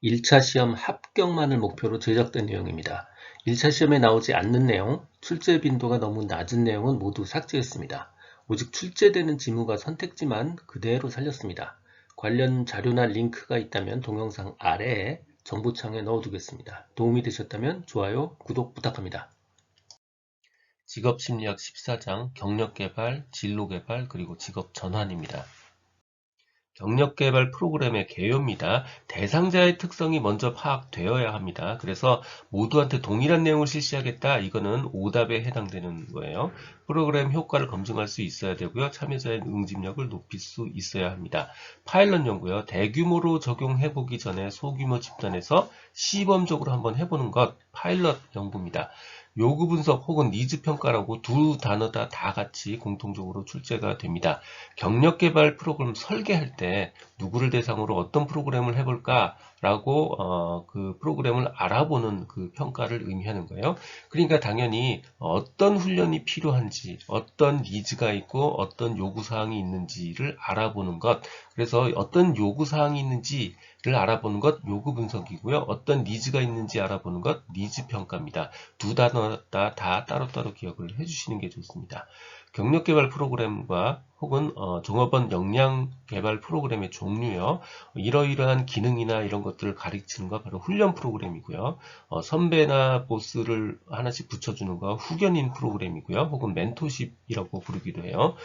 1차 시험 합격만을 목표로 제작된 내용입니다. 1차 시험에 나오지 않는 내용, 출제 빈도가 너무 낮은 내용은 모두 삭제했습니다. 오직 출제되는 지문과 선택지만 그대로 살렸습니다. 관련 자료나 링크가 있다면 동영상 아래에 정보창에 넣어두겠습니다. 도움이 되셨다면 좋아요, 구독 부탁합니다. 직업심리학 14장 경력개발, 진로개발, 그리고 직업 전환입니다. 경력개발 프로그램의 개요입니다. 대상자의 특성이 먼저 파악되어야 합니다. 그래서 모두한테 동일한 내용을 실시하겠다. 이거는 오답에 해당되는 거예요. 프로그램 효과를 검증할 수 있어야 되고요. 참여자의 응집력을 높일 수 있어야 합니다. 파일럿 연구요. 대규모로 적용해보기 전에 소규모 집단에서 시범적으로 한번 해보는 것, 파일럿 연구입니다. 요구 분석 혹은 니즈 평가라고 두 단어 다 같이 공통적으로 출제가 됩니다. 경력 개발 프로그램 설계할 때 누구를 대상으로 어떤 프로그램을 해볼까라고 그 프로그램을 알아보는 그 평가를 의미하는 거예요. 그러니까 당연히 어떤 훈련이 필요한지, 어떤 니즈가 있고 어떤 요구사항이 있는지를 알아보는 것. 그래서 어떤 요구사항이 있는지를 알아보는 것, 요구 분석이고요. 어떤 니즈가 있는지 알아보는 것, 니즈 평가입니다. 두 단어 다 따로따로 기억을 해주시는 게 좋습니다. 경력개발 프로그램과 혹은 종업원 역량개발 프로그램의 종류요. 이러이러한 기능이나 이런 것들을 가르치는 거 바로 훈련 프로그램이고요. 선배나 보스를 하나씩 붙여주는 거 후견인 프로그램이고요. 혹은 멘토십이라고 부르기도 해요.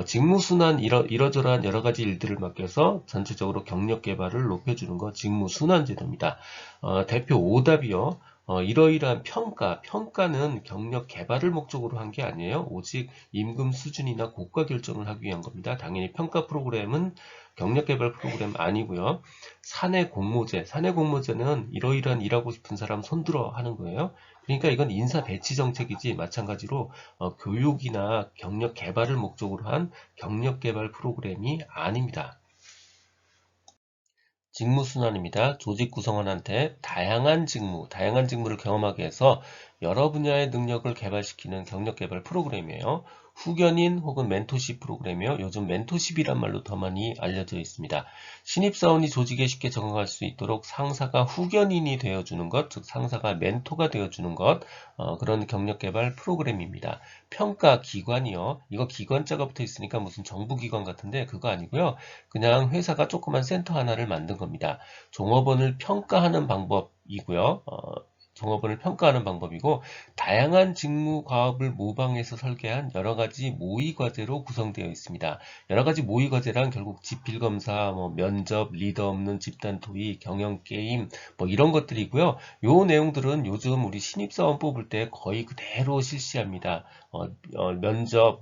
직무순환 이러저러한 여러가지 일들을 맡겨서 전체적으로 경력개발을 높여주는 거 직무순환 제도입니다. 대표 오답이요. 이러이러한 평가는 경력 개발을 목적으로 한 게 아니에요. 오직 임금 수준이나 고가 결정을 하기 위한 겁니다. 당연히 평가 프로그램은 경력 개발 프로그램 아니고요. 사내 공모제는 이러이러한 일하고 싶은 사람 손들어 하는 거예요. 그러니까 이건 인사 배치 정책이지 마찬가지로 교육이나 경력 개발을 목적으로 한 경력 개발 프로그램이 아닙니다. 직무순환입니다. 조직 구성원한테 다양한 직무를 경험하게 해서 여러 분야의 능력을 개발시키는 경력개발 프로그램이에요. 후견인 혹은 멘토십 프로그램이요. 요즘 멘토십이란 말로 더 많이 알려져 있습니다. 신입사원이 조직에 쉽게 적응할 수 있도록 상사가 후견인이 되어주는 것, 즉 상사가 멘토가 되어주는 것, 그런 경력개발 프로그램입니다. 평가 기관이요. 이거 기관자가 붙어 있으니까 무슨 정부기관 같은데 그거 아니고요. 그냥 회사가 조그만 센터 하나를 만든 겁니다. 종업원을 평가하는 방법이고요. 종업원을 평가하는 방법이고 다양한 직무 과업을 모방해서 설계한 여러 가지 모의 과제로 구성되어 있습니다. 여러 가지 모의 과제란 결국 지필 검사, 면접, 리더 없는 집단 토의, 경영 게임 뭐 이런 것들이고요. 요 내용들은 요즘 우리 신입사원 뽑을 때 거의 그대로 실시합니다. 면접,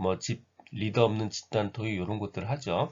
리더 없는 집단 토의 이런 것들 하죠.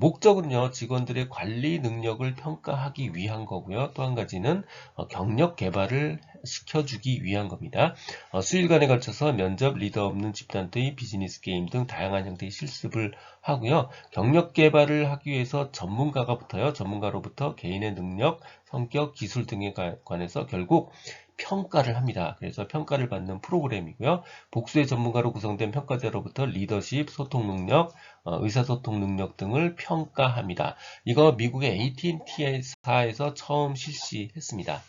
목적은요, 직원들의 관리 능력을 평가하기 위한 거고요. 또 한 가지는 경력 개발을 시켜주기 위한 겁니다. 수일간에 걸쳐서 면접, 리더 없는 집단토의, 비즈니스 게임 등 다양한 형태의 실습을 하고요. 경력 개발을 하기 위해서 전문가가 붙어요. 전문가로부터 개인의 능력, 성격, 기술 등에 관해서 결국 평가를 합니다. 그래서 평가를 받는 프로그램이고요. 복수의 전문가로 구성된 평가자로부터 리더십, 소통 능력, 의사소통 능력 등을 평가합니다. 이거 미국의 AT&T사에서 처음 실시했습니다.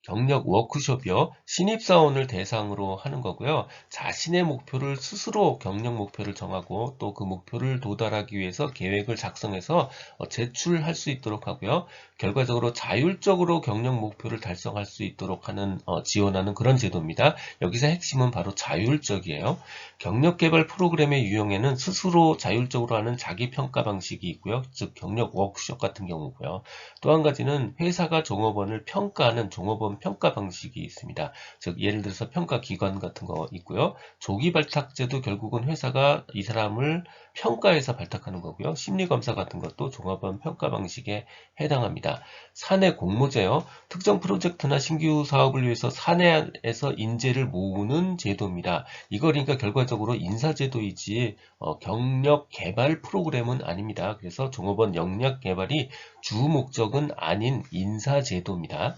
경력 워크숍이요. 신입사원을 대상으로 하는 거고요. 자신의 목표를 스스로 경력 목표를 정하고 또 그 목표를 도달하기 위해서 계획을 작성해서 제출할 수 있도록 하고요. 결과적으로 자율적으로 경력 목표를 달성할 수 있도록 하는 지원하는 그런 제도입니다. 여기서 핵심은 바로 자율적이에요. 경력 개발 프로그램의 유형에는 스스로 자율적으로 하는 자기평가 방식이 있고요. 즉 경력 워크숍 같은 경우고요. 또 한 가지는 회사가 종업원을 평가하는 종업원 평가 방식이 있습니다. 즉 예를 들어서 평가 기관 같은 거 있고요. 조기 발탁제도 결국은 회사가 이 사람을 평가해서 발탁하는 거고요. 심리검사 같은 것도 종업원 평가 방식에 해당합니다. 사내 공모제요. 특정 프로젝트나 신규 사업을 위해서 사내에서 인재를 모으는 제도입니다. 이거 그러니까 결과적으로 인사제도이지 경력 개발 프로그램은 아닙니다. 그래서 종업원 역량 개발이 주 목적은 아닌 인사제도입니다.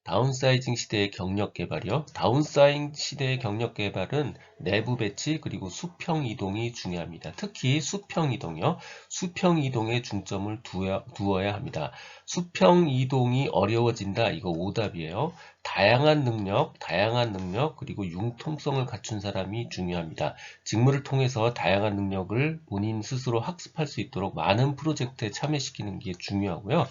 다운사이징 시대의 경력 개발이요. 다운사이징 시대의 경력 개발은 내부 배치 그리고 수평 이동이 중요합니다. 특히 수평 이동이요. 수평 이동에 중점을 두어야 합니다. 수평 이동이 어려워진다. 이거 오답이에요. 다양한 능력, 그리고 융통성을 갖춘 사람이 중요합니다. 직무를 통해서 다양한 능력을 본인 스스로 학습할 수 있도록 많은 프로젝트에 참여시키는 게 중요하고요.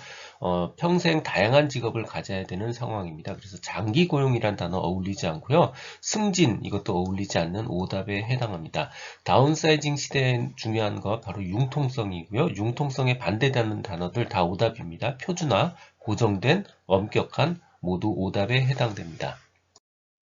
평생 다양한 직업을 가져야 되는 상황입니다. 그래서 장기 고용이란 단어 어울리지 않고요. 승진 이것도 어울리지 않는 오답에 해당합니다. 다운사이징 시대에 중요한 거 바로 융통성이고요. 융통성에 반대되는 단어들 다 오답입니다. 표준화, 고정된, 엄격한 모두 오답에 해당됩니다.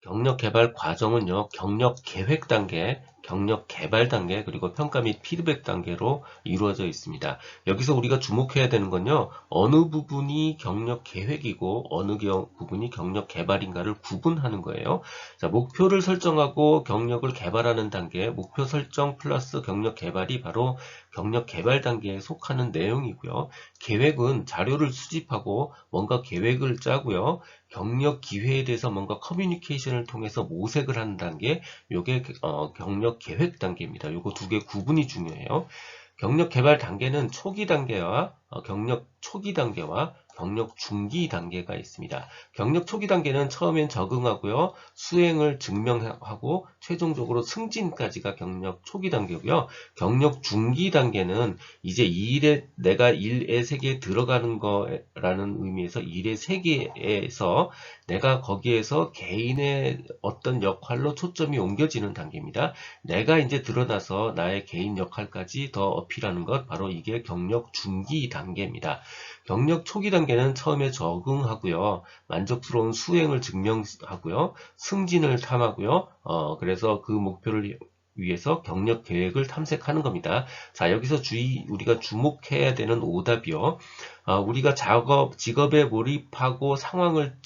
경력 개발 과정은요, 경력 계획 단계, 경력 개발 단계, 그리고 평가 및 피드백 단계로 이루어져 있습니다. 여기서 우리가 주목해야 되는 건요, 어느 부분이 경력 계획이고 어느 부분이 경력 개발인가를 구분하는 거예요. 자, 목표를 설정하고 경력을 개발하는 단계, 목표 설정 플러스 경력 개발이 바로 경력 개발 단계에 속하는 내용이고요. 계획은 자료를 수집하고 뭔가 계획을 짜고요. 경력 기회에 대해서 뭔가 커뮤니케이션을 통해서 모색을 하는 단계, 요게 경력 계획 단계입니다. 요거 두 개 구분이 중요해요. 경력 개발 단계는 초기 단계와 경력 초기 단계와 경력 중기 단계가 있습니다. 경력 초기 단계는 처음엔 적응하고요. 수행을 증명하고 최종적으로 승진까지가 경력 초기 단계고요. 경력 중기 단계는 이제 내가 일의 세계에 들어가는 거라는 의미에서 일의 세계에서 내가 거기에서 개인의 어떤 역할로 초점이 옮겨지는 단계입니다. 내가 이제 드러나서 나의 개인 역할까지 더 어필하는 것, 바로 이게 경력 중기 단계입니다. 경력 초기 단계는 처음에 적응하고요. 만족스러운 수행을 증명하고요. 승진을 탐하고요. 그래서 그 목표를 위해서 경력 계획을 탐색하는 겁니다. 자, 여기서 우리가 주목해야 되는 오답이요. 우리가 직업에 몰입하고 상황을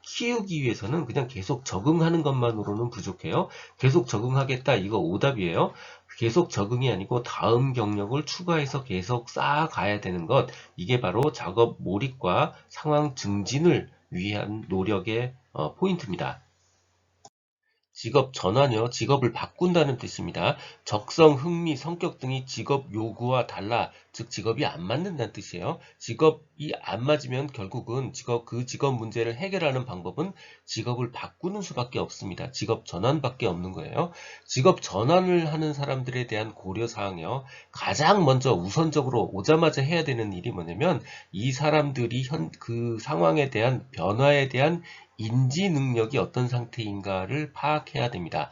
키우기 위해서는 그냥 계속 적응하는 것만으로는 부족해요. 계속 적응하겠다, 이거 오답이에요. 계속 적응이 아니고 다음 경력을 추가해서 계속 쌓아가야 되는 것, 이게 바로 작업 몰입과 상황 증진을 위한 노력의 포인트입니다. 직업 전환이요. 직업을 바꾼다는 뜻입니다. 적성, 흥미, 성격 등이 직업 요구와 달라, 즉 직업이 안 맞는다는 뜻이에요. 직업이 안 맞으면 결국은 그 직업 문제를 해결하는 방법은 직업을 바꾸는 수밖에 없습니다. 직업 전환밖에 없는 거예요. 직업 전환을 하는 사람들에 대한 고려사항이요. 가장 먼저 우선적으로 오자마자 해야 되는 일이 뭐냐면, 이 사람들이 그 상황에 대한 변화에 대한 인지 능력이 어떤 상태인가를 파악해야 됩니다.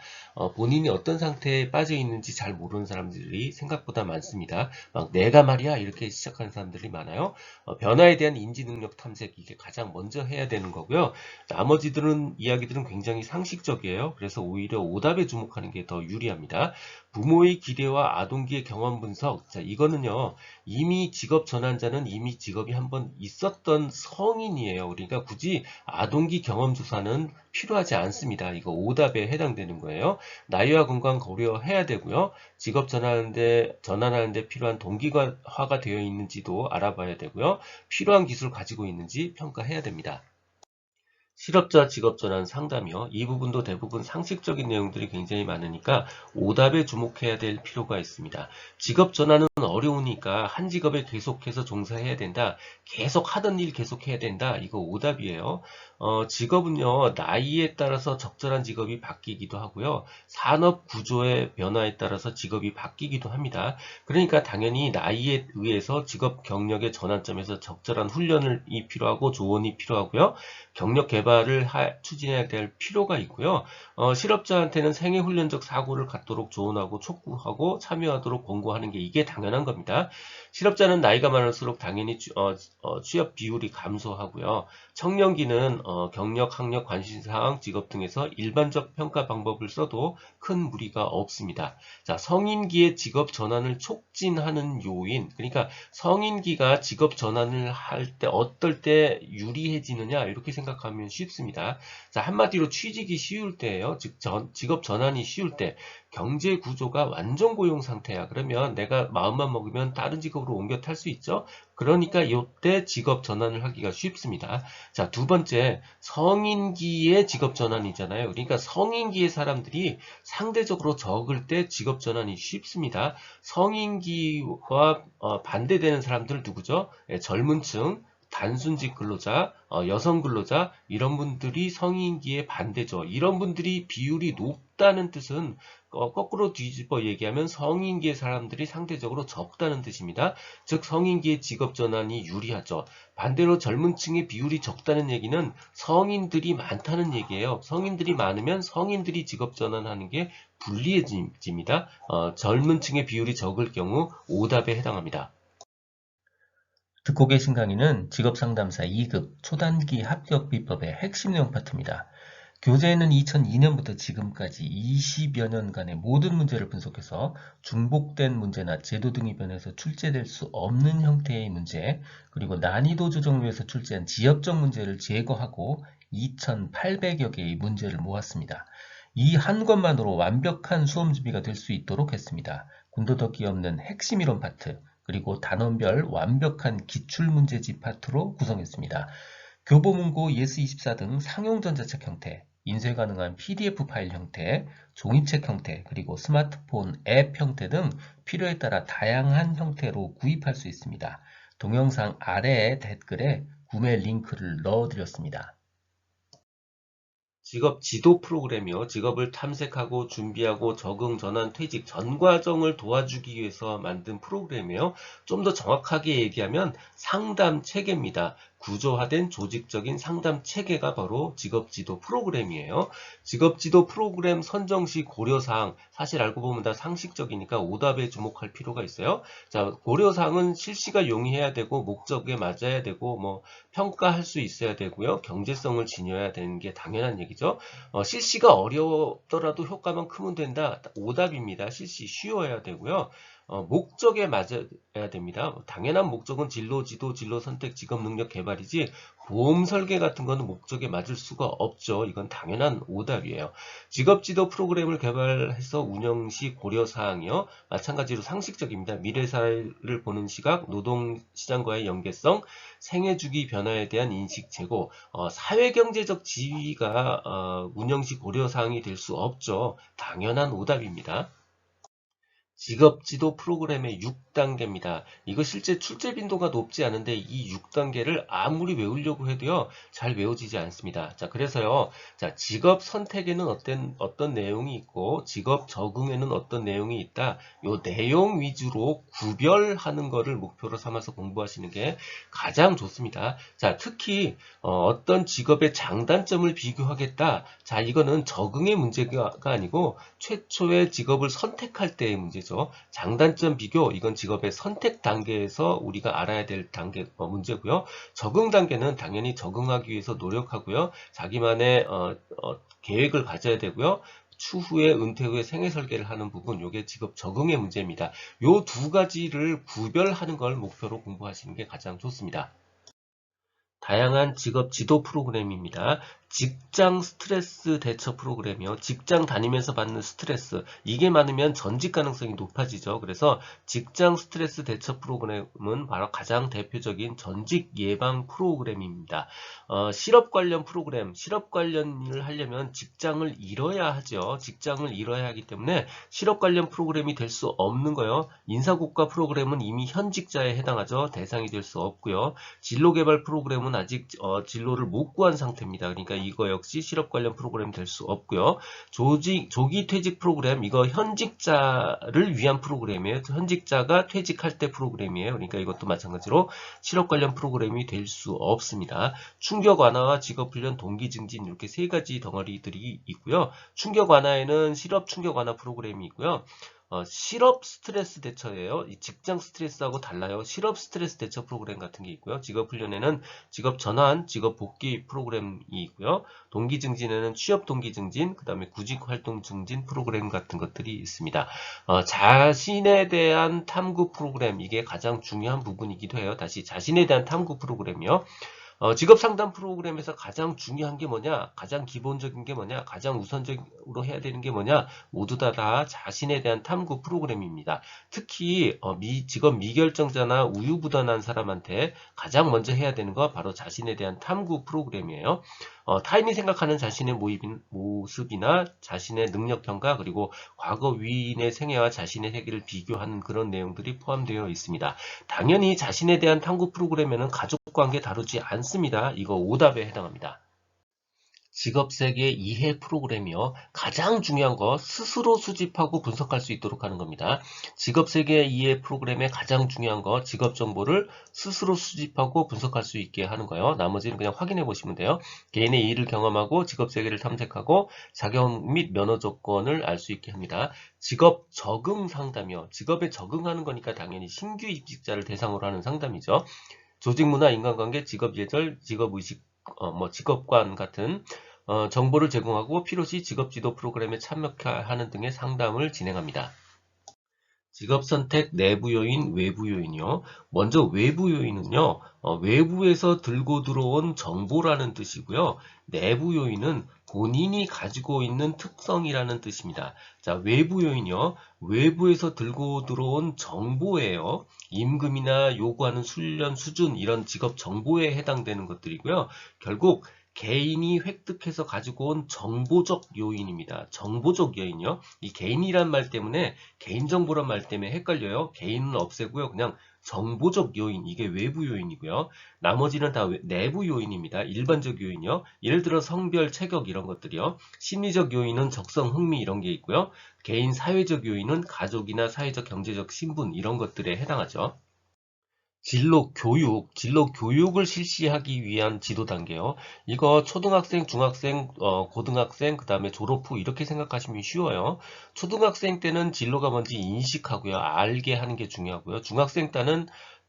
본인이 어떤 상태에 빠져 있는지 잘 모르는 사람들이 생각보다 많습니다. 막 내가 말이야 이렇게 시작하는 사람들이 많아요. 변화에 대한 인지 능력 탐색, 이게 가장 먼저 해야 되는 거고요. 나머지들은 이야기들은 굉장히 상식적이에요. 그래서 오히려 오답에 주목하는 게 더 유리합니다. 부모의 기대와 아동기의 경험 분석. 자, 이거는요. 이미 직업 전환자는 이미 직업이 한번 있었던 성인이에요. 그러니까 굳이 아동기 경험 조사는 필요하지 않습니다. 이거 오답에 해당되는 거예요. 나이와 건강 고려해야 되고요. 직업 전환하는데 필요한 동기화가 되어 있는지도 알아봐야 되고요. 필요한 기술 가지고 있는지 평가해야 됩니다. 실업자 직업전환 상담이요. 이 부분도 대부분 상식적인 내용들이 굉장히 많으니까 오답에 주목해야 될 필요가 있습니다. 직업전환은 어려우니까 한 직업에 계속해서 종사해야 된다. 계속 하던 일 계속해야 된다. 이거 오답이에요. 직업은요, 나이에 따라서 적절한 직업이 바뀌기도 하고요. 산업 구조의 변화에 따라서 직업이 바뀌기도 합니다. 그러니까 당연히 나이에 의해서 직업 경력의 전환점에서 적절한 훈련이 필요하고 조언이 필요하고요. 경력 개발을 추진해야 될 필요가 있고요. 실업자한테는 생애훈련적 사고를 갖도록 조언하고 촉구하고 참여하도록 권고하는 게 이게 당연한 겁니다. 실업자는 나이가 많을수록 당연히 취업 비율이 감소하고요. 청년기는 경력, 학력, 관심사항, 직업 등에서 일반적 평가 방법을 써도 큰 무리가 없습니다. 자, 성인기의 직업 전환을 촉진하는 요인, 그러니까 성인기가 직업 전환을 할 때 어떨 때 유리해지느냐, 이렇게 생각하면 쉽습니다. 자, 한마디로 취직이 쉬울 때예요. 즉 직업 전환이 쉬울 때. 경제 구조가 완전 고용 상태야. 그러면 내가 마음만 먹으면 다른 직업으로 옮겨 탈 수 있죠. 그러니까 이때 직업 전환을 하기가 쉽습니다. 자, 두 번째, 성인기의 직업 전환이잖아요. 그러니까 성인기의 사람들이 상대적으로 적을 때 직업 전환이 쉽습니다. 성인기와 반대되는 사람들 누구죠? 예, 젊은 층, 단순직 근로자, 여성 근로자, 이런 분들이 성인기에 반대죠. 이런 분들이 비율이 높다는 뜻은 거꾸로 뒤집어 얘기하면 성인기의 사람들이 상대적으로 적다는 뜻입니다. 즉 성인기의 직업 전환이 유리하죠. 반대로 젊은 층의 비율이 적다는 얘기는 성인들이 많다는 얘기예요. 성인들이 많으면 성인들이 직업 전환하는 게 불리해집니다. 젊은 층의 비율이 적을 경우 오답에 해당합니다. 듣고 계신 강의는 직업상담사 2급 초단기 합격 비법의 핵심 내용 파트입니다. 교재에는 2002년부터 지금까지 20여 년간의 모든 문제를 분석해서 중복된 문제나 제도 등이 변해서 출제될 수 없는 형태의 문제, 그리고 난이도 조정을 위해서 출제한 지역적 문제를 제거하고 2,800여 개의 문제를 모았습니다. 이 한 것만으로 완벽한 수험 준비가 될 수 있도록 했습니다. 군더더기 없는 핵심 이론 파트, 그리고 단원별 완벽한 기출문제집 파트로 구성했습니다. 교보문고, 예스24 등 상용 전자책 형태, 인쇄 가능한 PDF 파일 형태, 종이책 형태, 그리고 스마트폰 앱 형태 등 필요에 따라 다양한 형태로 구입할 수 있습니다. 동영상 아래의 댓글에 구매 링크를 넣어드렸습니다. 직업 지도 프로그램이요. 직업을 탐색하고 준비하고 적응, 전환, 퇴직 전 과정을 도와주기 위해서 만든 프로그램이에요. 좀 더 정확하게 얘기하면 상담 체계입니다. 구조화된 조직적인 상담 체계가 바로 직업지도 프로그램이에요. 직업지도 프로그램 선정 시 고려사항, 사실 알고 보면 다 상식적이니까 오답에 주목할 필요가 있어요. 자, 고려사항은 실시가 용이해야 되고 목적에 맞아야 되고 뭐 평가할 수 있어야 되고요. 경제성을 지녀야 되는 게 당연한 얘기죠. 실시가 어렵더라도 효과만 크면 된다. 오답입니다. 실시 쉬워야 되고요. 목적에 맞아야 됩니다. 당연한 목적은 진로, 지도, 진로 선택, 직업 능력 개발이지 보험 설계 같은 거는 목적에 맞을 수가 없죠. 이건 당연한 오답이에요. 직업 지도 프로그램을 개발해서 운영 시 고려사항이요. 마찬가지로 상식적입니다. 미래 사회를 보는 시각, 노동 시장과의 연계성, 생애 주기 변화에 대한 인식 제고, 사회경제적 지위가 운영 시 고려사항이 될 수 없죠. 당연한 오답입니다. 직업지도 프로그램의 6단계입니다. 이거 실제 출제 빈도가 높지 않은데 이 6단계를 아무리 외우려고 해도요, 잘 외워지지 않습니다. 자, 그래서요, 자, 직업 선택에는 어떤 내용이 있고, 직업 적응에는 어떤 내용이 있다. 요 내용 위주로 구별하는 거를 목표로 삼아서 공부하시는 게 가장 좋습니다. 자, 특히, 어떤 직업의 장단점을 비교하겠다. 자, 이거는 적응의 문제가 아니고, 최초의 직업을 선택할 때의 문제죠. 장단점 비교, 이건 직업의 선택 단계에서 우리가 알아야 될 단계 문제고요. 적응 단계는 당연히 적응하기 위해서 노력하고요. 자기만의 계획을 가져야 되고요. 추후에 은퇴 후에 생애 설계를 하는 부분, 이게 직업 적응의 문제입니다. 요 두 가지를 구별하는 걸 목표로 공부하시는 게 가장 좋습니다. 다양한 직업 지도 프로그램입니다. 직장 스트레스 대처 프로그램이요. 직장 다니면서 받는 스트레스, 이게 많으면 전직 가능성이 높아지죠. 그래서 직장 스트레스 대처 프로그램은 바로 가장 대표적인 전직 예방 프로그램입니다. 실업 관련 프로그램, 실업 관련을 하려면 직장을 잃어야 하죠. 직장을 잃어야 하기 때문에 실업 관련 프로그램이 될 수 없는 거요. 인사고과 프로그램은 이미 현직자에 해당하죠. 대상이 될 수 없고요. 진로개발 프로그램은 아직 진로를 못 구한 상태입니다. 그러니까 이거 역시 실업 관련 프로그램 될 수 없고요. 조기 퇴직 프로그램, 이거 현직자를 위한 프로그램이에요. 현직자가 퇴직할 때 프로그램이에요. 그러니까 이것도 마찬가지로 실업 관련 프로그램이 될 수 없습니다. 충격 완화와 직업 훈련, 동기 증진, 이렇게 세 가지 덩어리들이 있고요. 충격 완화에는 실업 충격 완화 프로그램이 있고요. 실업 스트레스 대처예요. 이 직장 스트레스하고 달라요. 실업 스트레스 대처 프로그램 같은 게 있고요. 직업 훈련에는 직업 전환, 직업 복귀 프로그램이 있고요. 동기 증진에는 취업 동기 증진, 그 다음에 구직 활동 증진 프로그램 같은 것들이 있습니다. 자신에 대한 탐구 프로그램, 이게 가장 중요한 부분이기도 해요. 다시 자신에 대한 탐구 프로그램이요. 직업 상담 프로그램에서 가장 중요한 게 뭐냐? 가장 기본적인 게 뭐냐? 가장 우선적으로 해야 되는 게 뭐냐? 모두 다 자신에 대한 탐구 프로그램입니다. 특히 직업 미결정자나 우유부단한 사람한테 가장 먼저 해야 되는 거 바로 자신에 대한 탐구 프로그램이에요. 타인이 생각하는 자신의 모습이나 자신의 능력 평가 그리고 과거 위인의 생애와 자신의 세계를 비교하는 그런 내용들이 포함되어 있습니다. 당연히 자신에 대한 탐구 프로그램에는 가족관계 다루지 않습니다. 이거 오답에 해당합니다. 직업세계 이해 프로그램이요. 가장 중요한 거 스스로 수집하고 분석할 수 있도록 하는 겁니다. 직업세계 이해 프로그램의 가장 중요한 거 직업 정보를 스스로 수집하고 분석할 수 있게 하는 거예요. 나머지는 그냥 확인해 보시면 돼요. 개인의 일을 경험하고 직업세계를 탐색하고 자격 및 면허 조건을 알 수 있게 합니다. 직업 적응 상담이요. 직업에 적응하는 거니까 당연히 신규 입직자를 대상으로 하는 상담이죠. 조직 문화, 인간관계, 직업 예절, 직업 의식, 직업관 같은 정보를 제공하고 필요시 직업 지도 프로그램에 참여하는 등의 상담을 진행합니다. 직업 선택 내부 요인, 외부 요인이요. 먼저 외부 요인은요, 외부에서 들고 들어온 정보라는 뜻이고요. 내부 요인은 본인이 가지고 있는 특성이라는 뜻입니다. 자, 외부 요인이요. 외부에서 들고 들어온 정보예요. 임금이나 요구하는 훈련 수준, 이런 직업 정보에 해당되는 것들이고요. 결국 개인이 획득해서 가지고 온 정보적 요인입니다. 정보적 요인이요. 이 개인이란 말 때문에 개인정보란 말 때문에 헷갈려요. 개인은 없애고요. 그냥 정보적 요인, 이게 외부 요인이고요. 나머지는 다 내부 요인입니다. 일반적 요인이요. 예를 들어 성별, 체격 이런 것들이요. 심리적 요인은 적성, 흥미 이런 게 있고요. 개인 사회적 요인은 가족이나 사회적, 경제적 신분 이런 것들에 해당하죠. 진로 교육을 실시하기 위한 지도 단계요. 이거 초등학생, 중학생, 고등학생, 그 다음에 졸업 후 이렇게 생각하시면 쉬워요. 초등학생 때는 진로가 뭔지 인식하고요. 알게 하는 게 중요하고요. 중학생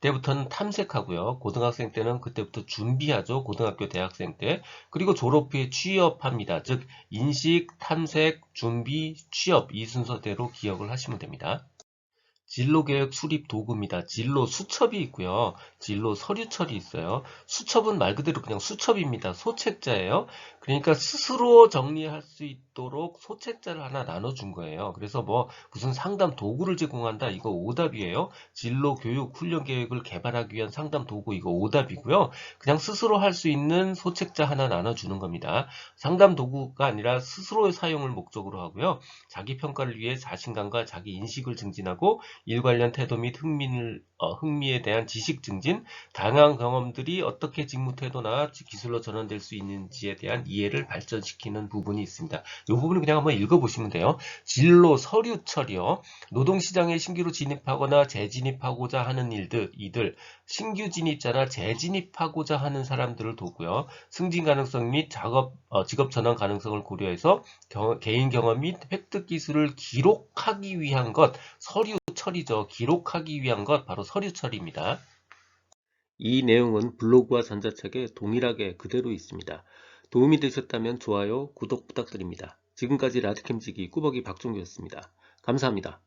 때부터는 탐색하고요. 고등학생 때는 그때부터 준비하죠. 고등학교, 대학생 때. 그리고 졸업 후에 취업합니다. 즉, 인식, 탐색, 준비, 취업 이 순서대로 기억을 하시면 됩니다. 진로계획 수립 도구입니다. 진로 수첩이 있고요. 진로 서류철이 있어요. 수첩은 말 그대로 그냥 수첩입니다. 소책자예요. 그러니까 스스로 정리할 수 있도록 소책자를 하나 나눠준 거예요. 그래서 뭐 무슨 상담 도구를 제공한다 이거 오답이에요. 진로 교육 훈련 계획을 개발하기 위한 상담 도구 이거 오답이고요. 그냥 스스로 할 수 있는 소책자 하나 나눠주는 겁니다. 상담 도구가 아니라 스스로의 사용을 목적으로 하고요. 자기 평가를 위해 자신감과 자기 인식을 증진하고 일 관련 태도 및 흥미에 대한 지식 증진, 다양한 경험들이 어떻게 직무 태도나 기술로 전환될 수 있는지에 대한 이해를 발전시키는 부분이 있습니다. 이 부분을 그냥 한번 읽어보시면 돼요. 진로 서류 처리요. 노동시장에 신규로 진입하거나 재진입하고자 하는 이들, 신규 진입자나 재진입하고자 하는 사람들을 도고요. 승진 가능성 및 직업 전환 가능성을 고려해서 개인 경험 및 획득 기술을 기록하기 위한 것, 서류 처리죠. 기록하기 위한 것 바로 서류 처리입니다. 이 내용은 블로그와 전자책에 동일하게 그대로 있습니다. 도움이 되셨다면 좋아요, 구독 부탁드립니다. 지금까지 라드캠지기 꾸벅이 박종규였습니다. 감사합니다.